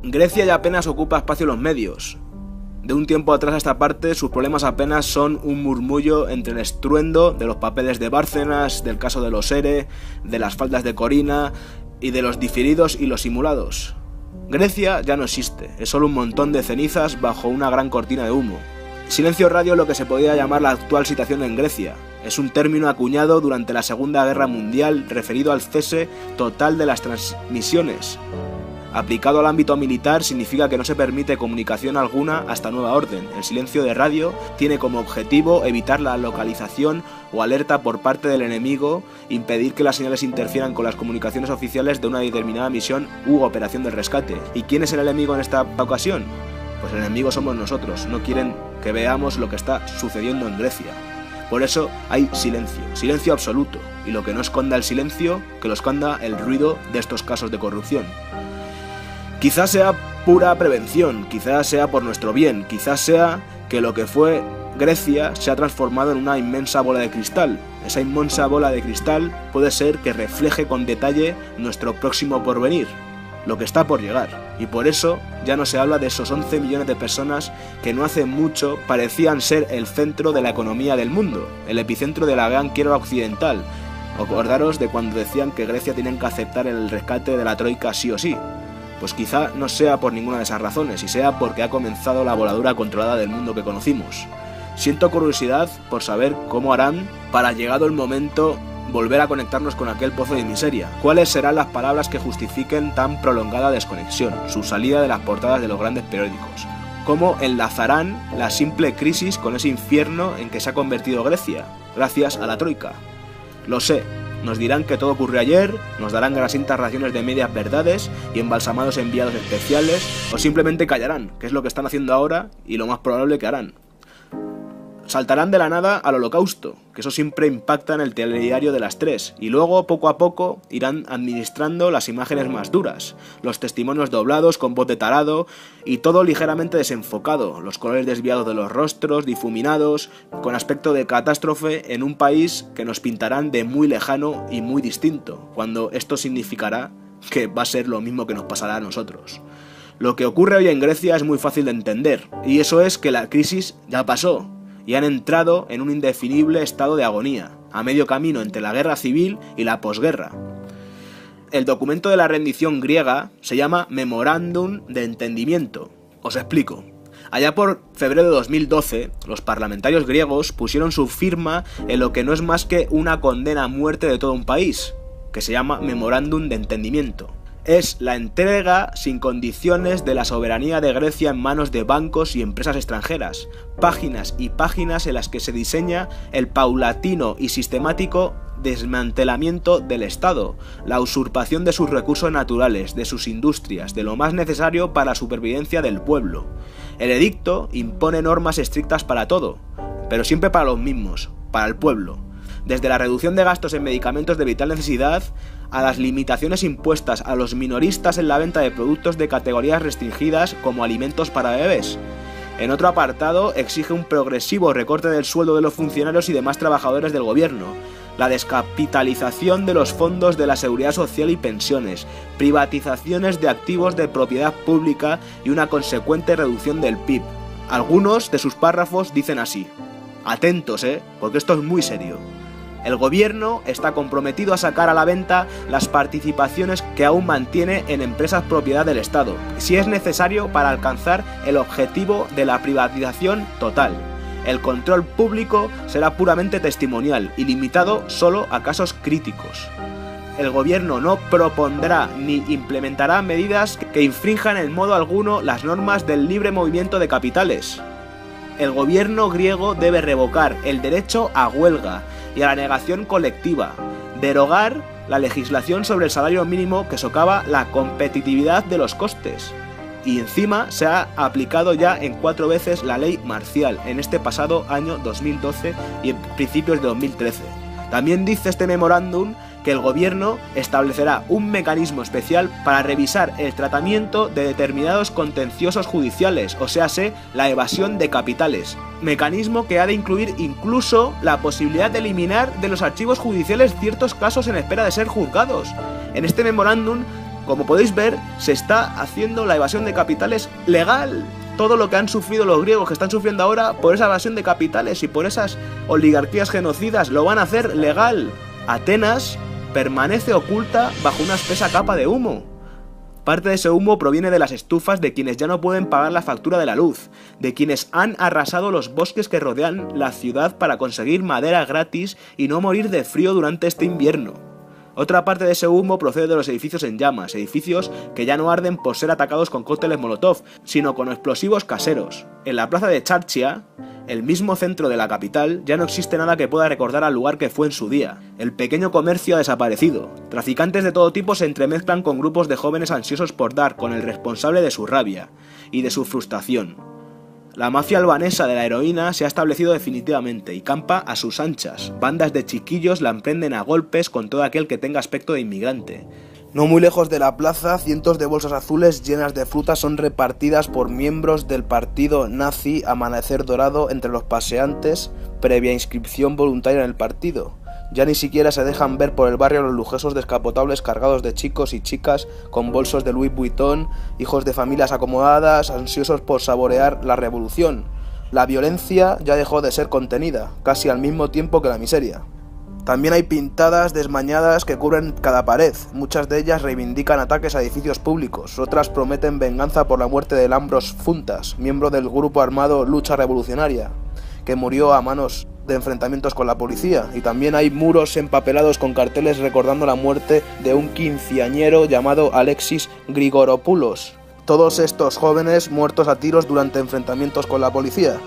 Grecia ya apenas ocupa espacio en los medios. De un tiempo atrás a esta parte, sus problemas apenas son un murmullo entre el estruendo de los papeles de Bárcenas, del caso de los ERE, de las faldas de Corina y de los diferidos y los simulados. Grecia ya no existe, es solo un montón de cenizas bajo una gran cortina de humo. Silencio radio es lo que se podría llamar la actual situación en Grecia. Es un término acuñado durante la Segunda Guerra Mundial referido al cese total de las transmisiones. Aplicado al ámbito militar significa que no se permite comunicación alguna hasta nueva orden. El silencio de radio tiene como objetivo evitar la localización o alerta por parte del enemigo, impedir que las señales interfieran con las comunicaciones oficiales de una determinada misión u operación de rescate. ¿Y quién es el enemigo en esta ocasión? Pues el enemigo somos nosotros, no quieren que veamos lo que está sucediendo en Grecia. Por eso hay silencio, silencio absoluto, y lo que no esconda el silencio, que lo esconda el ruido de estos casos de corrupción. Quizás sea pura prevención, quizás sea por nuestro bien, quizás sea que lo que fue Grecia se ha transformado en una inmensa bola de cristal. Esa inmensa bola de cristal puede ser que refleje con detalle nuestro próximo porvenir, lo que está por llegar. Y por eso ya no se habla de esos 11 millones de personas que no hace mucho parecían ser el centro de la economía del mundo, el epicentro de la gran quiebra occidental. Acordaros de cuando decían que Grecia tenía que aceptar el rescate de la troika sí o sí. Pues quizá no sea por ninguna de esas razones, y sea porque ha comenzado la voladura controlada del mundo que conocimos. Siento curiosidad por saber cómo harán para, llegado el momento, volver a conectarnos con aquel pozo de miseria. ¿Cuáles serán las palabras que justifiquen tan prolongada desconexión, su salida de las portadas de los grandes periódicos? ¿Cómo enlazarán la simple crisis con ese infierno en que se ha convertido Grecia, gracias a la troika? Lo sé. Nos dirán que todo ocurrió ayer, nos darán grasientas raciones de medias verdades y embalsamados enviados especiales, o simplemente callarán, que es lo que están haciendo ahora y lo más probable que harán. Saltarán de la nada al holocausto, que eso siempre impacta en el telediario de las 3, y luego, poco a poco, irán administrando las imágenes más duras, los testimonios doblados con voz de tarado, y todo ligeramente desenfocado, los colores desviados de los rostros, difuminados, con aspecto de catástrofe en un país que nos pintarán de muy lejano y muy distinto, cuando esto significará que va a ser lo mismo que nos pasará a nosotros. Lo que ocurre hoy en Grecia es muy fácil de entender, y eso es que la crisis ya pasó, y han entrado en un indefinible estado de agonía, a medio camino entre la guerra civil y la posguerra. El documento de la rendición griega se llama Memorándum de Entendimiento. Os explico. Allá por febrero de 2012, los parlamentarios griegos pusieron su firma en lo que no es más que una condena a muerte de todo un país, que se llama Memorándum de Entendimiento. Es la entrega sin condiciones de la soberanía de Grecia en manos de bancos y empresas extranjeras, páginas y páginas en las que se diseña el paulatino y sistemático desmantelamiento del Estado, la usurpación de sus recursos naturales, de sus industrias, de lo más necesario para la supervivencia del pueblo. El edicto impone normas estrictas para todo, pero siempre para los mismos, para el pueblo. Desde la reducción de gastos en medicamentos de vital necesidad a las limitaciones impuestas a los minoristas en la venta de productos de categorías restringidas como alimentos para bebés. En otro apartado, exige un progresivo recorte del sueldo de los funcionarios y demás trabajadores del gobierno, la descapitalización de los fondos de la seguridad social y pensiones, privatizaciones de activos de propiedad pública y una consecuente reducción del PIB. Algunos de sus párrafos dicen así: atentos, porque esto es muy serio. El gobierno está comprometido a sacar a la venta las participaciones que aún mantiene en empresas propiedad del Estado, si es necesario para alcanzar el objetivo de la privatización total. El control público será puramente testimonial y limitado solo a casos críticos. El gobierno no propondrá ni implementará medidas que infrinjan en modo alguno las normas del libre movimiento de capitales. El gobierno griego debe revocar el derecho a huelga y a la negación colectiva, derogar la legislación sobre el salario mínimo que socava la competitividad de los costes. Y encima se ha aplicado ya en 4 veces la ley marcial en este pasado año 2012 y en principios de 2013. También dice este memorándum que el gobierno establecerá un mecanismo especial para revisar el tratamiento de determinados contenciosos judiciales, o sea, la evasión de capitales. Mecanismo que ha de incluir incluso la posibilidad de eliminar de los archivos judiciales ciertos casos en espera de ser juzgados. En este memorándum Como podéis ver, se está haciendo la evasión de capitales legal. Todo lo que han sufrido los griegos, que están sufriendo ahora por esa evasión de capitales y por esas oligarquías genocidas, lo van a hacer legal. Atenas permanece oculta bajo una espesa capa de humo. Parte de ese humo proviene de las estufas de quienes ya no pueden pagar la factura de la luz, de quienes han arrasado los bosques que rodean la ciudad para conseguir madera gratis y no morir de frío durante este invierno. Otra parte de ese humo procede de los edificios en llamas, edificios que ya no arden por ser atacados con cócteles Molotov, sino con explosivos caseros. En la plaza de Charchia, el mismo centro de la capital, ya no existe nada que pueda recordar al lugar que fue en su día. El pequeño comercio ha desaparecido. Traficantes de todo tipo se entremezclan con grupos de jóvenes ansiosos por dar con el responsable de su rabia y de su frustración. La mafia albanesa de la heroína se ha establecido definitivamente y campa a sus anchas. Bandas de chiquillos la emprenden a golpes con todo aquel que tenga aspecto de inmigrante. No muy lejos de la plaza, cientos de bolsas azules llenas de frutas son repartidas por miembros del partido nazi Amanecer Dorado entre los paseantes, previa inscripción voluntaria en el partido. Ya ni siquiera se dejan ver por el barrio los lujosos descapotables cargados de chicos y chicas con bolsos de Louis Vuitton, hijos de familias acomodadas, ansiosos por saborear la revolución. La violencia ya dejó de ser contenida, casi al mismo tiempo que la miseria. También hay pintadas desmañadas que cubren cada pared. Muchas de ellas reivindican ataques a edificios públicos, otras prometen venganza por la muerte de Lambros Funtas, miembro del grupo armado Lucha Revolucionaria, que murió a manos de enfrentamientos con la policía, y también hay muros empapelados con carteles recordando la muerte de un quinceañero llamado Alexis Grigoropoulos. Todos estos jóvenes muertos a tiros durante enfrentamientos con la policía.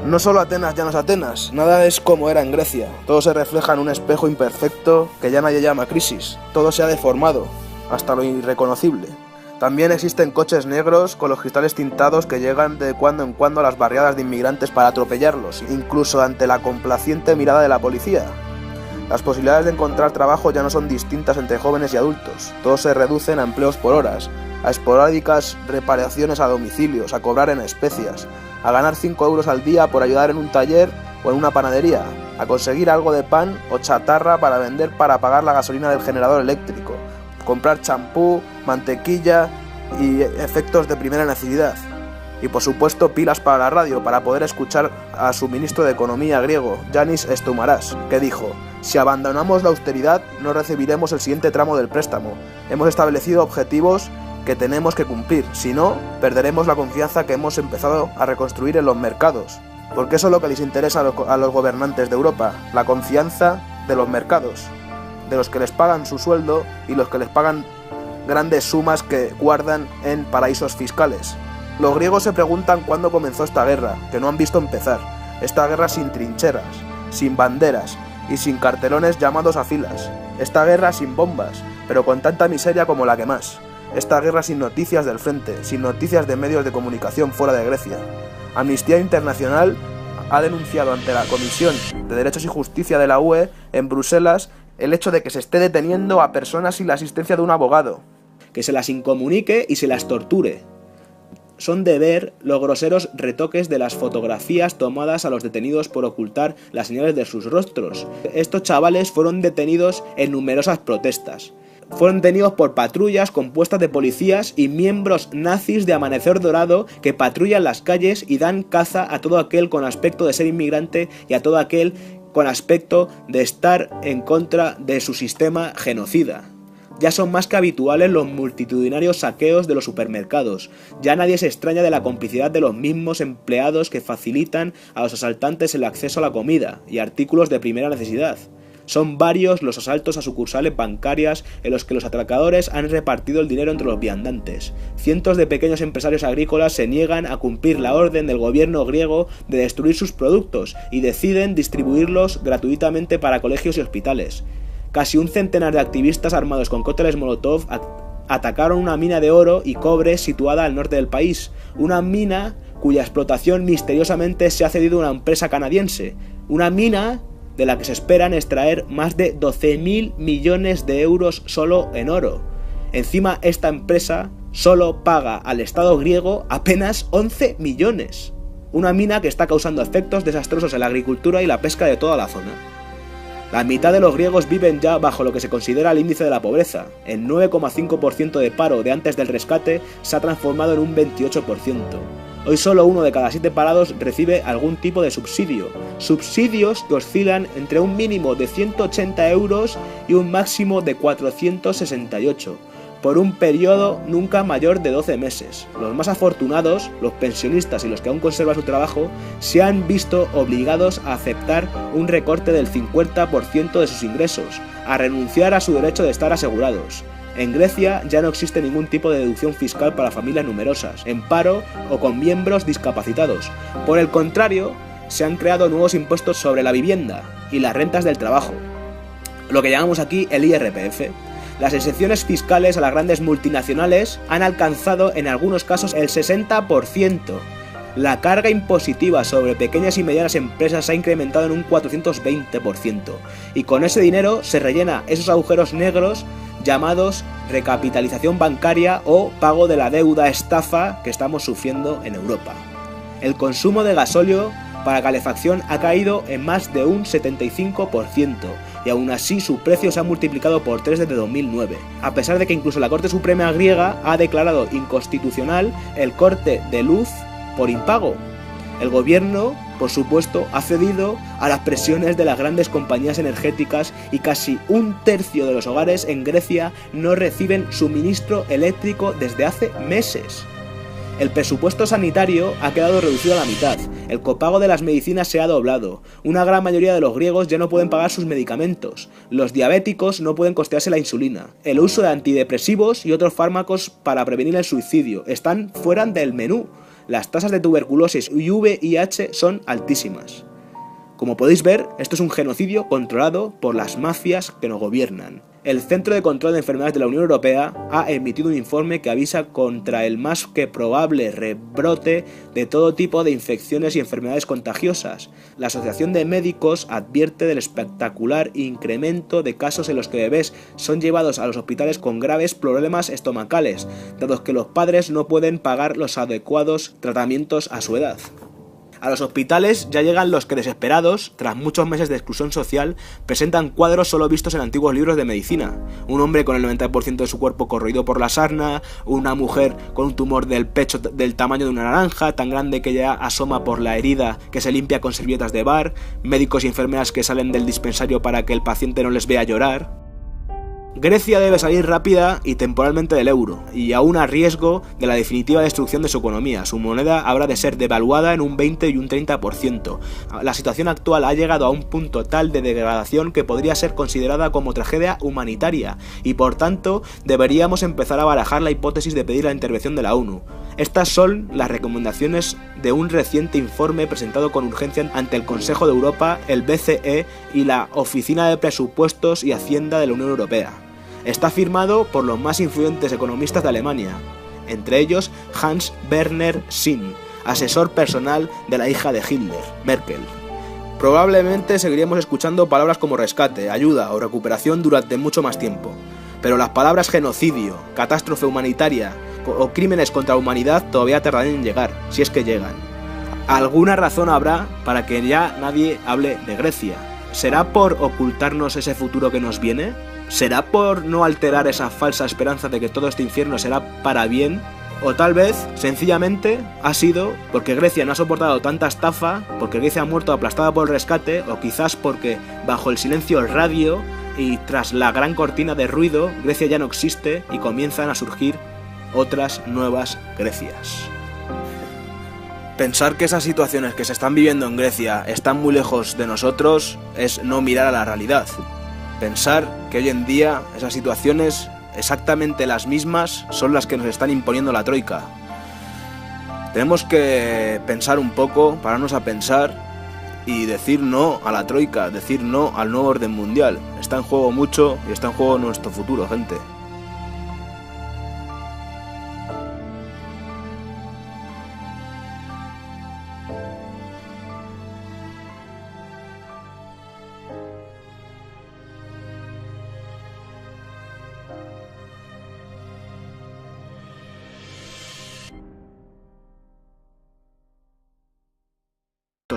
No solo Atenas ya no es Atenas, nada es como era en Grecia. Todo se refleja en un espejo imperfecto que ya nadie llama crisis. Todo se ha deformado, hasta lo irreconocible. También existen coches negros con los cristales tintados que llegan de cuando en cuando a las barriadas de inmigrantes para atropellarlos, incluso ante la complaciente mirada de la policía. Las posibilidades de encontrar trabajo ya no son distintas entre jóvenes y adultos. Todos se reducen a empleos por horas, a esporádicas reparaciones a domicilios, a cobrar en especias, a ganar 5 euros al día por ayudar en un taller o en una panadería, a conseguir algo de pan o chatarra para vender para pagar la gasolina del generador eléctrico, comprar champú, mantequilla y efectos de primera necesidad. Y por supuesto pilas para la radio para poder escuchar a su ministro de Economía griego, Yanis Stoumaras, que dijo: si abandonamos la austeridad no recibiremos el siguiente tramo del préstamo. Hemos establecido objetivos que tenemos que cumplir, si no, perderemos la confianza que hemos empezado a reconstruir en los mercados. Porque eso es lo que les interesa a los gobernantes de Europa, la confianza de los mercados, de los que les pagan su sueldo y los que les pagan grandes sumas que guardan en paraísos fiscales. Los griegos se preguntan cuándo comenzó esta guerra, que no han visto empezar. Esta guerra sin trincheras, sin banderas y sin cartelones llamados a filas. Esta guerra sin bombas, pero con tanta miseria como la que más. Esta guerra sin noticias del frente, sin noticias de medios de comunicación fuera de Grecia. Amnistía Internacional ha denunciado ante la Comisión de Derechos y Justicia de la UE en Bruselas el hecho de que se esté deteniendo a personas sin la asistencia de un abogado. Que se las incomunique y se las torture. Son de ver los groseros retoques de las fotografías tomadas a los detenidos por ocultar las señales de sus rostros. Estos chavales fueron detenidos en numerosas protestas. Fueron detenidos por patrullas compuestas de policías y miembros nazis de Amanecer Dorado que patrullan las calles y dan caza a todo aquel con aspecto de ser inmigrante y a todo aquel con aspecto de estar en contra de su sistema genocida. Ya son más que habituales los multitudinarios saqueos de los supermercados. Ya nadie se extraña de la complicidad de los mismos empleados que facilitan a los asaltantes el acceso a la comida y artículos de primera necesidad. Son varios los asaltos a sucursales bancarias en los que los atracadores han repartido el dinero entre los viandantes. Cientos de pequeños empresarios agrícolas se niegan a cumplir la orden del gobierno griego de destruir sus productos y deciden distribuirlos gratuitamente para colegios y hospitales. Casi un centenar de activistas armados con cócteles Molotov atacaron una mina de oro y cobre situada al norte del país, una mina cuya explotación misteriosamente se ha cedido a una empresa canadiense, una mina de la que se esperan extraer más de 12.000 millones de euros solo en oro. Encima, esta empresa solo paga al Estado griego apenas 11 millones. Una mina que está causando efectos desastrosos en la agricultura y la pesca de toda la zona. La mitad de los griegos viven ya bajo lo que se considera el índice de la pobreza. El 9,5% de paro de antes del rescate se ha transformado en un 28%. Hoy solo 1 de cada 7 parados recibe algún tipo de subsidio. Subsidios que oscilan entre un mínimo de 180 euros y un máximo de 468, por un periodo nunca mayor de 12 meses. Los más afortunados, los pensionistas y los que aún conservan su trabajo, se han visto obligados a aceptar un recorte del 50% de sus ingresos, a renunciar a su derecho de estar asegurados. En Grecia ya no existe ningún tipo de deducción fiscal para familias numerosas, en paro o con miembros discapacitados. Por el contrario, se han creado nuevos impuestos sobre la vivienda y las rentas del trabajo, lo que llamamos aquí el IRPF. Las exenciones fiscales a las grandes multinacionales han alcanzado en algunos casos el 60%. La carga impositiva sobre pequeñas y medianas empresas se ha incrementado en un 420%. Y con ese dinero se rellena esos agujeros negros llamados recapitalización bancaria o pago de la deuda estafa que estamos sufriendo en Europa. El consumo de gasóleo para calefacción ha caído en más de un 75%. Y aún así su precio se ha multiplicado por 3 desde 2009, a pesar de que incluso la Corte Suprema griega ha declarado inconstitucional el corte de luz por impago. El gobierno, por supuesto, ha cedido a las presiones de las grandes compañías energéticas y casi un tercio de los hogares en Grecia no reciben suministro eléctrico desde hace meses. El presupuesto sanitario ha quedado reducido a la mitad, el copago de las medicinas se ha doblado, una gran mayoría de los griegos ya no pueden pagar sus medicamentos, los diabéticos no pueden costearse la insulina, el uso de antidepresivos y otros fármacos para prevenir el suicidio están fuera del menú, las tasas de tuberculosis y VIH son altísimas. Como podéis ver, esto es un genocidio controlado por las mafias que nos gobiernan. El Centro de Control de Enfermedades de la Unión Europea ha emitido un informe que avisa contra el más que probable rebrote de todo tipo de infecciones y enfermedades contagiosas. La Asociación de Médicos advierte del espectacular incremento de casos en los que bebés son llevados a los hospitales con graves problemas estomacales, dado que los padres no pueden pagar los adecuados tratamientos a su edad. A los hospitales ya llegan los que desesperados, tras muchos meses de exclusión social, presentan cuadros solo vistos en antiguos libros de medicina. Un hombre con el 90% de su cuerpo corroído por la sarna, una mujer con un tumor del pecho del tamaño de una naranja, tan grande que ya asoma por la herida que se limpia con servilletas de bar, médicos y enfermeras que salen del dispensario para que el paciente no les vea llorar. Grecia debe salir rápida y temporalmente del euro, y aún a riesgo de la definitiva destrucción de su economía. Su moneda habrá de ser devaluada en un 20 y un 30%. La situación actual ha llegado a un punto tal de degradación que podría ser considerada como tragedia humanitaria, y por tanto deberíamos empezar a barajar la hipótesis de pedir la intervención de la ONU. Estas son las recomendaciones de un reciente informe presentado con urgencia ante el Consejo de Europa, el BCE y la Oficina de Presupuestos y Hacienda de la Unión Europea. Está firmado por los más influyentes economistas de Alemania, entre ellos Hans Werner Sinn, asesor personal de la hija de Hitler, Merkel. Probablemente seguiremos escuchando palabras como rescate, ayuda o recuperación durante mucho más tiempo, pero las palabras genocidio, catástrofe humanitaria o crímenes contra la humanidad todavía tardarán en llegar, si es que llegan. Alguna razón habrá para que ya nadie hable de Grecia. ¿Será por ocultarnos ese futuro que nos viene? ¿Será por no alterar esa falsa esperanza de que todo este infierno será para bien? O tal vez, sencillamente, ha sido porque Grecia no ha soportado tanta estafa, porque Grecia ha muerto aplastada por el rescate, o quizás porque, bajo el silencio radio y tras la gran cortina de ruido, Grecia ya no existe y comienzan a surgir otras nuevas Grecias. Pensar que esas situaciones que se están viviendo en Grecia están muy lejos de nosotros es no mirar a la realidad. Pensar que hoy en día esas situaciones, exactamente las mismas, son las que nos están imponiendo la troika. Tenemos que pensar un poco, pararnos a pensar y decir no a la troika, decir no al nuevo orden mundial. Está en juego mucho y está en juego nuestro futuro, gente.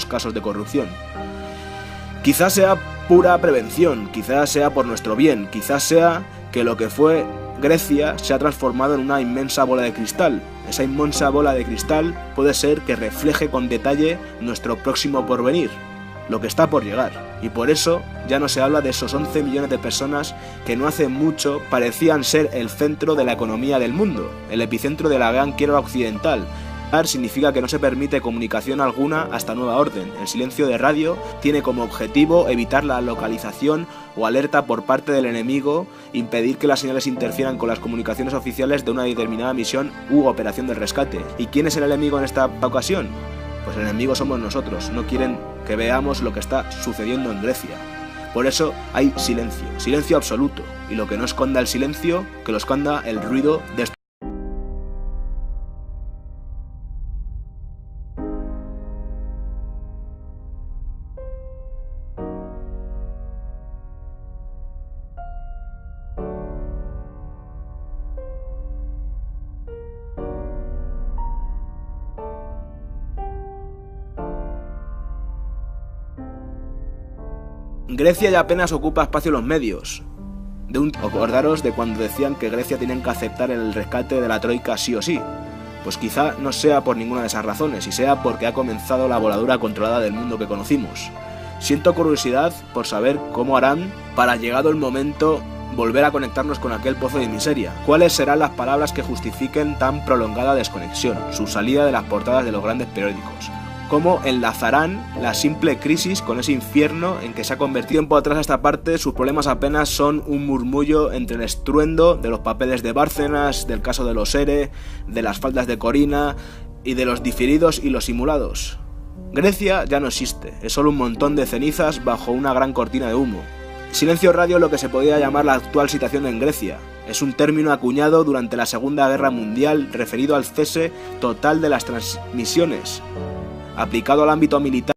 Casos de corrupción. Quizás sea pura prevención, quizás sea por nuestro bien, quizás sea que lo que fue Grecia se ha transformado en una inmensa bola de cristal. Esa inmensa bola de cristal puede ser que refleje con detalle nuestro próximo porvenir, lo que está por llegar. Y por eso ya no se habla de esos 11 millones de personas que no hace mucho parecían ser el centro de la economía del mundo, el epicentro de la gran quiebra occidental. Significa que no se permite comunicación alguna hasta nueva orden. El silencio de radio tiene como objetivo evitar la localización o alerta por parte del enemigo, impedir que las señales interfieran con las comunicaciones oficiales de una determinada misión u operación de rescate. ¿Y quién es el enemigo en esta ocasión? Pues el enemigo somos nosotros. No quieren que veamos lo que está sucediendo en Grecia. Por eso hay silencio, silencio absoluto. Y lo que no esconda el silencio, que lo esconda el ruido de esto. Grecia ya apenas ocupa espacio en los medios. Acordaros de cuando decían que Grecia tenían que aceptar el rescate de la troika sí o sí. Pues quizá no sea por ninguna de esas razones, y sea porque ha comenzado la voladura controlada del mundo que conocimos. Siento curiosidad por saber cómo harán para, llegado el momento, volver a conectarnos con aquel pozo de miseria. ¿Cuáles serán las palabras que justifiquen tan prolongada desconexión, su salida de las portadas de los grandes periódicos? ¿Cómo enlazarán la simple crisis con ese infierno en que se ha convertido? Tiempo atrás a esta parte, sus problemas apenas son un murmullo entre el estruendo de los papeles de Bárcenas, del caso de los ERE, de las faldas de Corina y de los diferidos y los simulados. Grecia ya no existe, es solo un montón de cenizas bajo una gran cortina de humo. Silencio radio es lo que se podría llamar la actual situación en Grecia. Es un término acuñado durante la Segunda Guerra Mundial referido al cese total de las transmisiones, aplicado al ámbito militar.